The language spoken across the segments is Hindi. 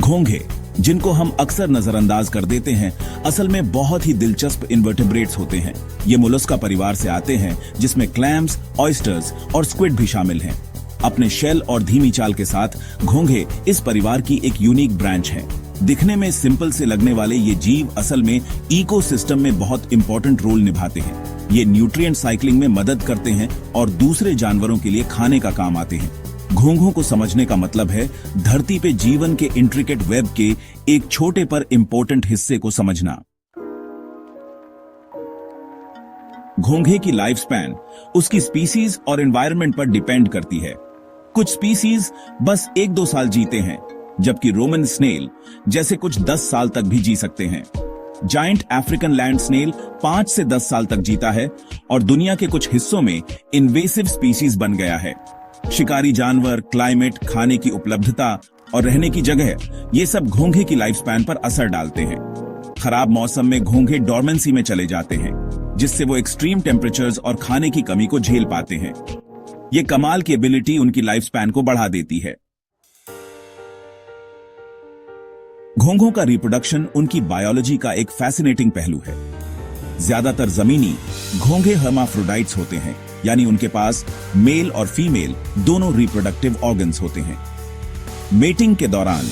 घोंघे, जिनको हम अक्सर नजरअंदाज कर देते हैं, असल में बहुत ही दिलचस्प इन्वर्टेब्रेट्स होते हैं। ये मोलस्का परिवार से आते हैं, जिसमें क्लैम्स, ऑयस्टर्स और स्क्विड भी शामिल हैं। अपने शेल और धीमी चाल के साथ घोंघे इस परिवार की एक यूनिक ब्रांच हैं। दिखने में सिंपल से लगने वाले ये जीव असल में इकोसिस्टम में बहुत इंपॉर्टेंट रोल निभाते हैं। ये न्यूट्रिएंट साइक्लिंग में मदद करते हैं और दूसरे जानवरों के लिए खाने का काम आते हैं। घोंघों को समझने का मतलब है धरती पे जीवन के इंट्रिकेट वेब के एक छोटे पर इंपॉर्टेंट हिस्से को समझना। घोंघे की लाइफ स्पैन उसकी स्पीसीज और एनवायरनमेंट पर डिपेंड करती है। कुछ स्पीसीज बस 1-2 साल जीते हैं, जबकि रोमन स्नेल जैसे कुछ 10 साल तक भी जी सकते हैं। जायंट अफ्रीकन लैंड स्नेल 5 से 10 साल तक जीता है और दुनिया के कुछ हिस्सों में इन्वेसिव स्पीसीज बन गया है। शिकारी जानवर, क्लाइमेट, खाने की उपलब्धता और रहने की जगह, ये सब घोंघे की लाइफ स्पैन पर असर डालते हैं। खराब मौसम में घोंघे डॉर्मेंसी में चले जाते हैं, जिससे वो एक्सट्रीम टेम्परेचर्स और खाने की कमी को झेल पाते हैं। ये कमाल की एबिलिटी उनकी लाइफ स्पैन को बढ़ा देती है। घोंघों का रिप्रोडक्शन उनकी बायोलॉजी का एक फैसिनेटिंग पहलू है। ज्यादातर जमीनी घोंघे हर्माफ्रोडाइट्स होते हैं, यानी उनके पास मेल और फीमेल दोनों रिप्रोडक्टिव ऑर्गन्स होते हैं। मेटिंग के दौरान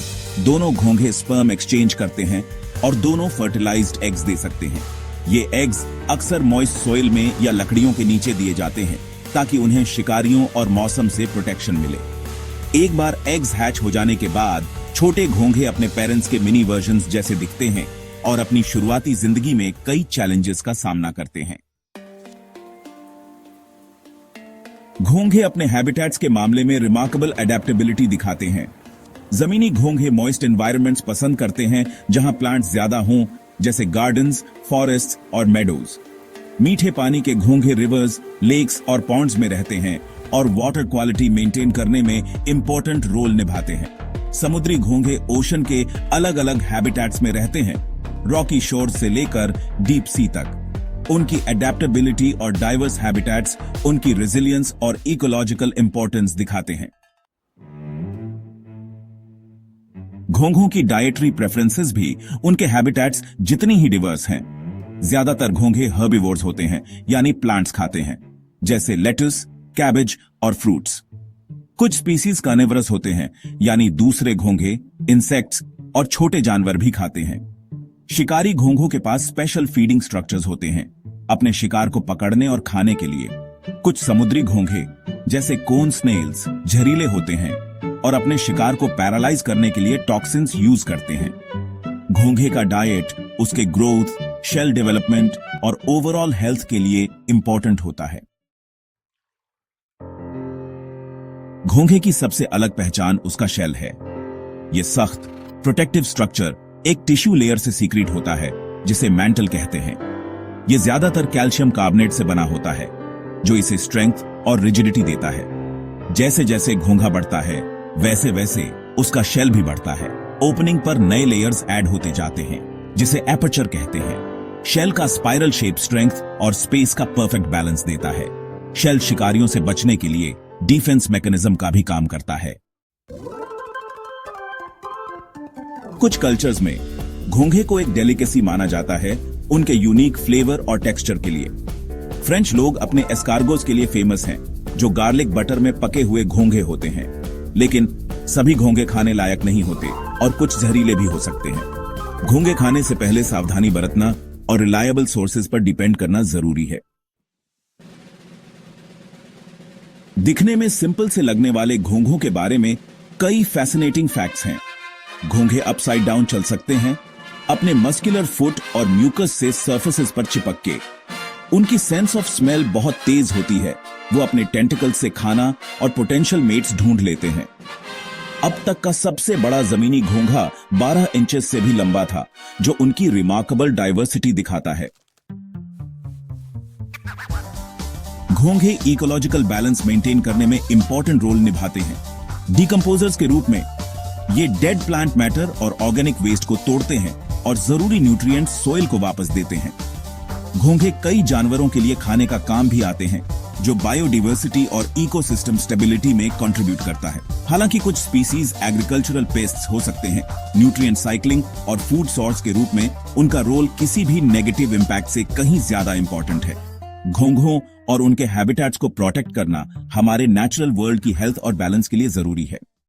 दोनों घोंघे स्पर्म एक्सचेंज करते हैं और दोनों फर्टिलाइज्ड एग्स दे सकते हैं। ये एग्स अक्सर मॉइस्ट सोइल में या लकड़ियों के नीचे दिए जाते हैं, ताकि उन्हें शिकारियों और मौसम से प्रोटेक्शन मिले। एक बार एग्स हैच हो जाने के बाद छोटे घोंघे अपने पेरेंट्स के मिनी वर्जन्स जैसे दिखते हैं और अपनी शुरुआती जिंदगी में कई चैलेंजेस का सामना करते हैं। घोंघे अपने हैबिटेट्स के मामले में रिमार्केबल एडेप्टेबिलिटी दिखाते हैं। जमीनी घोंघे मॉइस्ट एनवायरनमेंट्स पसंद करते हैं जहां प्लांट्स ज्यादा हों, जैसे गार्डन्स, फॉरेस्ट और मेडोज। मीठे पानी के घोंघे रिवर्स, लेक्स और पॉन्ड्स में रहते हैं और वाटर क्वालिटी मेंटेन करने में इंपॉर्टेंट रोल निभाते हैं। समुद्री घोंघे ओशन के अलग अलग हैबिटेट्स में रहते हैं, रॉकी शोर से लेकर डीप सी तक। उनकी एडेप्टेबिलिटी और डाइवर्स हैबिटेट्स उनकी रेजिलियंस और इकोलॉजिकल इंपॉर्टेंस दिखाते हैं। घोंघों की डाइटरी प्रेफरेंसेस भी उनके हैबिटेट्स जितनी ही डिवर्स हैं। ज्यादातर घोंघे हर्बिवोर्स होते हैं, यानी प्लांट्स खाते हैं, जैसे लेटस, कैबेज और फ्रूट्स। कुछ स्पीसीज कार्निवरस होते हैं, यानी दूसरे घोंघे इंसेक्ट्स और छोटे जानवर भी खाते हैं। शिकारी घोंघों के पास स्पेशल फीडिंग स्ट्रक्चर्स होते हैं, अपने शिकार को पकड़ने और खाने के लिए। कुछ समुद्री घोंघे जैसे कोन स्नेल्स जहरीले होते हैं और अपने शिकार को पैरालाइज करने के लिए टॉक्सिन्स यूज करते हैं। घोंघे का डाइट उसके ग्रोथ, शेल डेवलपमेंट और ओवरऑल हेल्थ के लिए इंपॉर्टेंट होता है। घोंघे की सबसे अलग पहचान उसका शेल है। यह सख्त प्रोटेक्टिव स्ट्रक्चर एक टिश्यू लेयर से सीक्रेट होता है, जिसे मैंटल कहते हैं। यह ज्यादातर कैल्शियम कार्बोनेट से बना होता है, जो इसे स्ट्रेंथ और रिजिडिटी देता है। जैसे जैसे घोंघा बढ़ता है, वैसे वैसे उसका शेल भी बढ़ता है। ओपनिंग पर नए लेयर्स ऐड होते जाते हैं, जिसे एपर्चर कहते हैं। शेल का स्पाइरल शेप स्ट्रेंथ और स्पेस का परफेक्ट बैलेंस देता है। शेल शिकारियों से बचने के लिए डिफेंस मैकेनिज्म का भी काम करता है। कुछ कल्चर्स में घोंघे को एक डेलिकेसी माना जाता है, उनके यूनिक फ्लेवर और टेक्सचर के लिए। फ्रेंच लोग अपने एस्कारगोस के लिए फेमस हैं, जो गार्लिक बटर में पके हुए घोंघे होते हैं। लेकिन सभी घोंघे खाने लायक नहीं होते और कुछ जहरीले भी हो सकते हैं। घोंघे खाने से पहले सावधानी बरतना और रिलायबल सोर्सेज पर डिपेंड करना जरूरी है। दिखने में सिंपल से लगने वाले घोंघों के बारे में कई फैसिनेटिंग फैक्ट्स हैं। घोंघे अपसाइड डाउन चल सकते हैं, अपने मस्कुलर फुट और म्यूकस से सरफेसेस पर चिपक के। उनकी सेंस ऑफ स्मेल बहुत तेज होती है। वो अपने टेंटिकल से खाना और पोटेंशियल मेट्स ढूंढ लेते हैं। अब तक का सबसे बड़ा जमीनी घोंघा 12 इंचेस से भी लंबा था, जो उनकी रिमार्केबल डाइवर्सिटी दिखाता है। घोंघे इकोलॉजिकल बैलेंस मेंटेन करने में इंपॉर्टेंट रोल निभाते हैं। डिकंपोजर्स के रूप में ये डेड प्लांट मैटर और ऑर्गेनिक वेस्ट को तोड़ते हैं और जरूरी न्यूट्रिएंट्स सोइल को वापस देते हैं। घोंघे कई जानवरों के लिए खाने का काम भी आते हैं, जो बायोडिवर्सिटी और इकोसिस्टम स्टेबिलिटी में कंट्रीब्यूट करता है। हालांकि कुछ स्पीसीज एग्रीकल्चरल पेस्ट्स हो सकते हैं, न्यूट्रिएंट साइक्लिंग और फूड सोर्स के रूप में उनका रोल किसी भी नेगेटिव इंपैक्ट से कहीं ज्यादा इंपॉर्टेंट है। घोंघों और उनके हैबिटेट्स को प्रोटेक्ट करना हमारे नेचुरल वर्ल्ड की हेल्थ और बैलेंस के लिए जरूरी है।